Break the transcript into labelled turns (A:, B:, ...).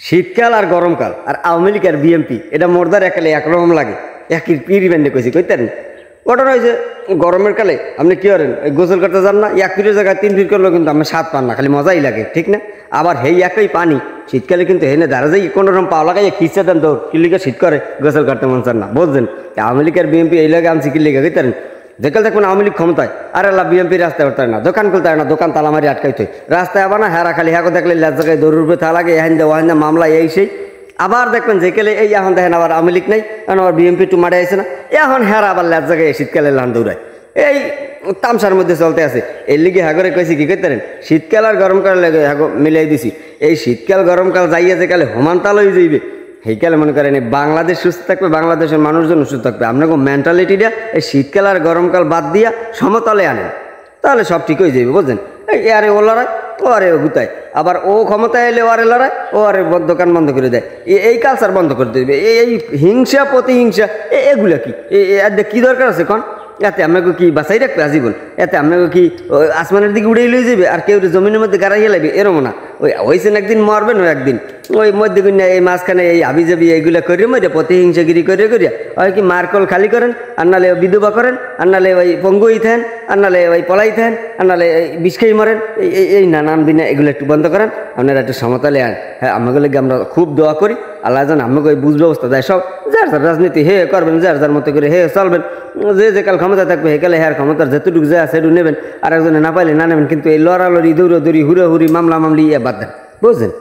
A: শীতকাল আর গরমকাল আর আওয়ামী লীগ আর বিএনপি এটা মোরদার একালে একরকম লাগে একই পিড়ি বেঁধে কইছি কইতেন ঘটনা হয়েছে গরমের কালে আপনি কি করেন গোসল করতে যান না 1 ফিটের জায়গায় 3 ফিট করলেও কিন্তু আমি 7 পান না খালি মজাই লাগে ঠিক না আবার হেই একই পানি শীতকালে কিন্তু হেনে দাঁড়া যাই কোনো রকম পাও লাগাই খিচে দেন দৌড় কিলিকে শীত করে গোসল করতে মন চান না বুঝলেন আওয়ামী লীগ আর বিএনপি এই লাগে আনছি কিলিকে কইতেন যেকাল দেখবেন আওয়ামী লীগ ক্ষমতায় আর আল্লাহ বিএনপি রাস্তায় উঠতে না দোকান খুলতে না দোকান তালা মারি আটকাইতে রাস্তায় আবার না হেরা খালি হ্যাঁ দেখলে লেজ জায়গায় দৌড় উপরে থা লাগে এহান দে ওহান মামলা এই সেই আবার দেখবেন যেকালে এই এখন দেখেন আবার আওয়ামী লীগ নাই এখন আবার বিএনপি একটু মাঠে আসে না এখন হেরা আবার লেজ জায়গায় শীতকালে লান দৌড়ায় এই তামসার মধ্যে চলতে আছে এর লিগে হাগরে কইছি কি করতেন শীতকাল আর গরমকাল লাগে হাগো মিলাই দিছি এই শীতকাল গরমকাল যাইয়া যে কালে হোমান্তাল হয়ে যাইবে সেইকালে মনে করেন বাংলাদেশ সুস্থ থাকবে বাংলাদেশের মানুষজন সুস্থ থাকবে আপনাকে মেন্টালিটিটা এই শীতকাল আর গরমকাল বাদ দিয়া সমতলে আনেন তাহলে সব ঠিক হয়ে যাবে বুঝলেন আরে ও লড়াই ও আরে ও গুতায় আবার ও ক্ষমতায় এলে ও আরে লড়াই ও আরে দোকান বন্ধ করে দেয় এই কালচার বন্ধ করে দেবে এই হিংসা প্রতিহিংসা এগুলা কি কি দরকার আছে কন এতে আপনাকে কি বাঁচাই রাখবে আজীবন এতে আপনাকে কি আসমানের দিকে উড়েই লয়ে যাবে আর কেউ জমিনের মধ্যে গাড়াইয়া লাগবে এরম না ওই হয়েছেন একদিন মরবেন ও একদিন ওই মধ্যে এই মাঝখানে এই হাবি জাবি এইগুলো করে মধ্যে প্রতিহিংসাগিরি করে করিয়া ওই কি মার্কল খালি করেন আর নাহলে বিধবা করেন আর নাহলে ওই পঙ্গুই থাকেন আর নাহলে ওই পলাই থাকেন আর নাহলে বিষ খেয়ে মরেন এই নানান দিনে এগুলো একটু বন্ধ করেন আপনারা একটু সমতালে আন হ্যাঁ আমাকে আমরা খুব দোয়া করি আল্লাহ যেন আমাকে ওই বুঝ ব্যবস্থা দেয় সব যার যার রাজনীতি হে করবেন যার যার মতো করে হে চলবেন যে কাল ক্ষমতা থাকবে হেকালে হ্যার ক্ষমতার যেটুকু যা সেটু নেবেন আর একজনে না পাইলে না নেবেন কিন্তু এই লড়ালড়ি দৌড়ি হুড়ো হুড়ি মামলা মামলি বাদ দেন বুঝলেন।